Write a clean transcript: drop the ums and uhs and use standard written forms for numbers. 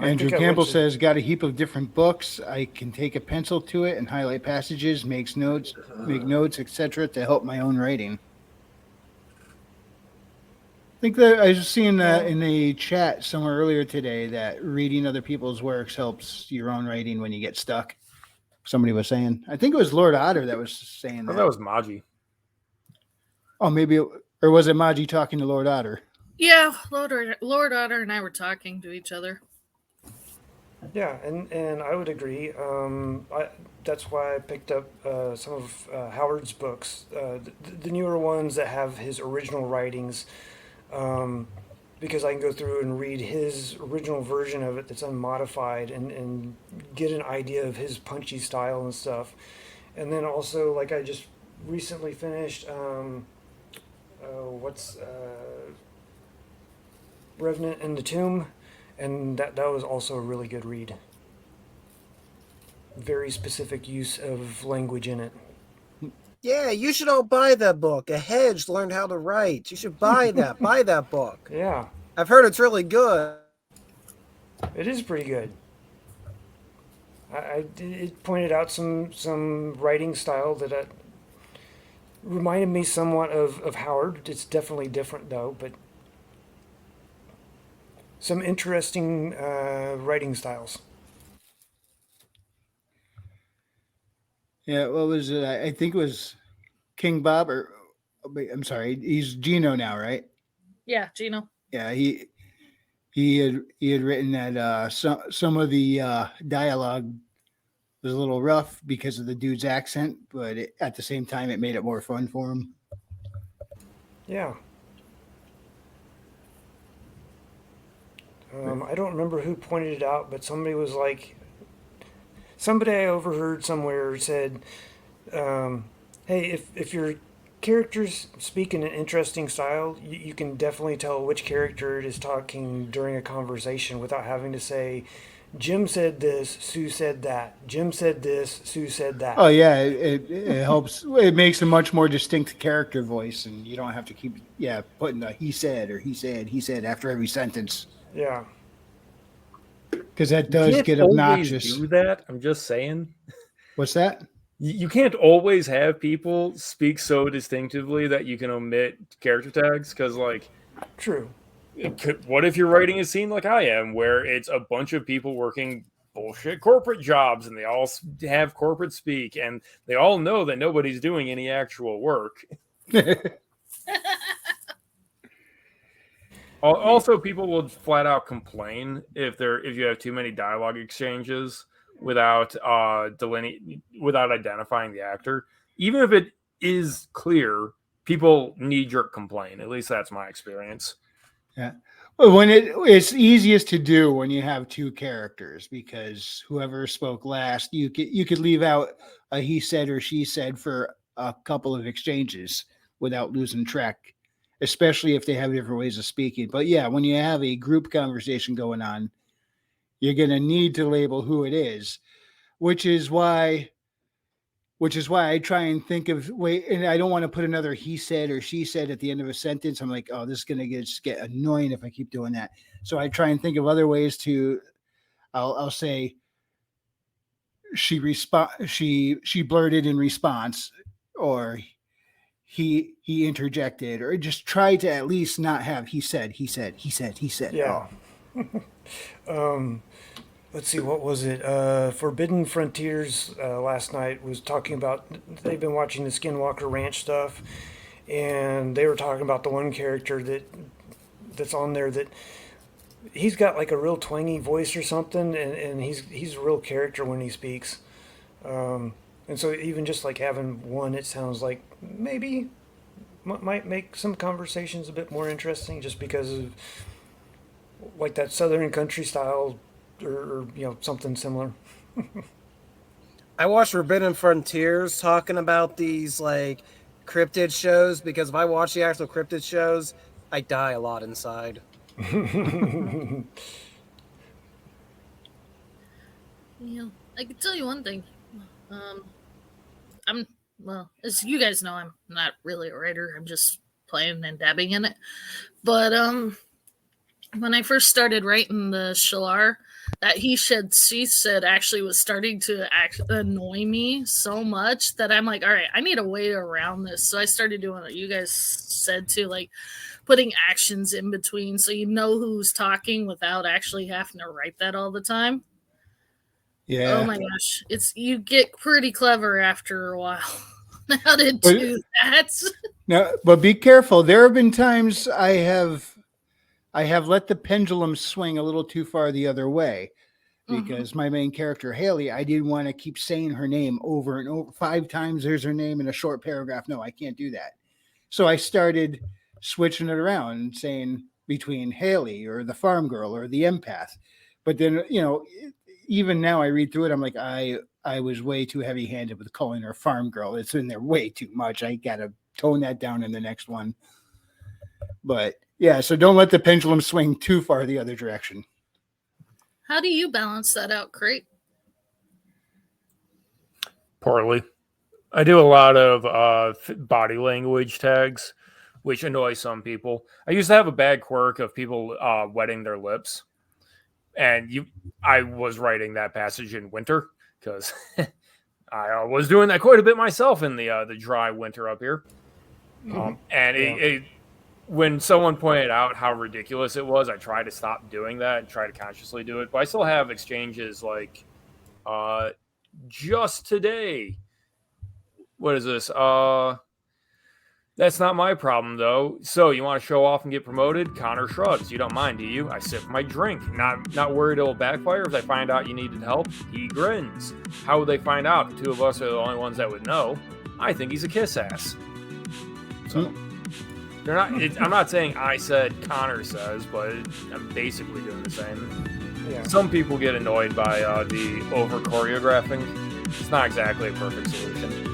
Andrew Campbell says, got a heap of different books. I can take a pencil to it and highlight passages, make notes, etc. to help my own writing. I think that I was seeing in a chat somewhere earlier today that reading other people's works helps your own writing when you get stuck. Somebody was saying, I think it was Lord Otter that was saying that. That was Maji. Oh, maybe, or was it Maji talking to Lord Otter? Yeah, Lord Otter and I were talking to each other. Yeah, and I would agree. That's why I picked up some of Howard's books, the newer ones that have his original writings, because I can go through and read his original version of it that's unmodified and get an idea of his punchy style and stuff. And then also, like I just recently finished, Revenant in the Tomb, and that was also a really good read. Very specific use of language in it. Yeah, you should all buy that book. A Hedge Learned How to Write. You should buy that. Buy that book. Yeah. I've heard it's really good. It is pretty good. It pointed out some writing style that reminded me somewhat of Howard. It's definitely different though, but some interesting writing styles. Yeah, what was it? I think it was King Bob, or I'm sorry, he's Gino now, right? Yeah, Gino. Yeah, he had written that some of the dialogue was a little rough because of the dude's accent, but at the same time, it made it more fun for him. Yeah. I don't remember who pointed it out, but somebody was like, somebody I overheard somewhere said, hey, if your characters speak in an interesting style, you can definitely tell which character is talking during a conversation without having to say, Jim said this, Sue said that. Jim said this, Sue said that. Oh, yeah, it helps. It makes a much more distinct character voice, and you don't have to keep, putting a he said or he said after every sentence. Yeah. Because that does get obnoxious. Do that? I'm just saying. What's that? You can't always have people speak so distinctively that you can omit character tags. Because, like, true. What if you're writing a scene like I am, where it's a bunch of people working bullshit corporate jobs, and they all have corporate speak, and they all know that nobody's doing any actual work. Also, people will flat out complain if you have too many dialogue exchanges without identifying the actor. Even if it is clear, people knee-jerk complain. At least that's my experience. Yeah. When it's easiest to do when you have two characters, because whoever spoke last, you could leave out a he said or she said for a couple of exchanges without losing track, especially if they have different ways of speaking. But yeah, when you have a group conversation going on, you're going to need to label who it is, which is why I try and think of and I don't want to put another he said or she said at the end of a sentence. I'm like, oh, this is going to get annoying if I keep doing that. So I try and think of other ways to, I'll say she blurted in response, or he interjected, or just try to at least not have he said. Yeah. Let's see, what was it? Forbidden Frontiers last night was talking about, they've been watching the Skinwalker Ranch stuff, and they were talking about the one character that's on there that he's got like a real twangy voice or something, and he's a real character when he speaks. And so even just like having one, it sounds like maybe might make some conversations a bit more interesting, just because of like that Southern country style, or something similar. I watched Forbidden Frontiers talking about these like cryptid shows, because if I watch the actual cryptid shows, I die a lot inside. I can tell you one thing. As you guys know, I'm not really a writer. I'm just playing and dabbing in it. But when I first started writing the Shalar, that he said, she said actually was starting to annoy me so much that I'm like, all right, I need a way around this. So I started doing what you guys said too, like putting actions in between so you know who's talking without actually having to write that all the time. Yeah. Oh my gosh, it's you get pretty clever after a while how to But- do that. No, but be careful. There have been times I have let the pendulum swing a little too far the other way because my main character Haley, I didn't want to keep saying her name over and over 5 times. There's her name in a short paragraph. No, I can't do that. So I started switching it around and saying between Haley or the farm girl or the empath. But then, even now I read through it, I'm like, I was way too heavy handed with calling her farm girl. It's in there way too much. I got to tone that down in the next one. But yeah, so don't let the pendulum swing too far the other direction. How do you balance that out, Crate? Poorly. I do a lot of body language tags, which annoy some people. I used to have a bad quirk of people wetting their lips. And I was writing that passage in winter because I was doing that quite a bit myself in the dry winter up here. And when someone pointed out how ridiculous it was, I tried to stop doing that and try to consciously do it. But I still have exchanges like just today. What is this? That's not my problem, though. So, you want to show off and get promoted? Connor shrugs. You don't mind, do you? I sip my drink. Not worried it'll backfire if I find out you needed help? He grins. How would they find out? The two of us are the only ones that would know. I think he's a kiss ass. So, they're not. I'm not saying I said, Connor says, but I'm basically doing the same. Yeah. Some people get annoyed by the over choreographing. It's not exactly a perfect solution.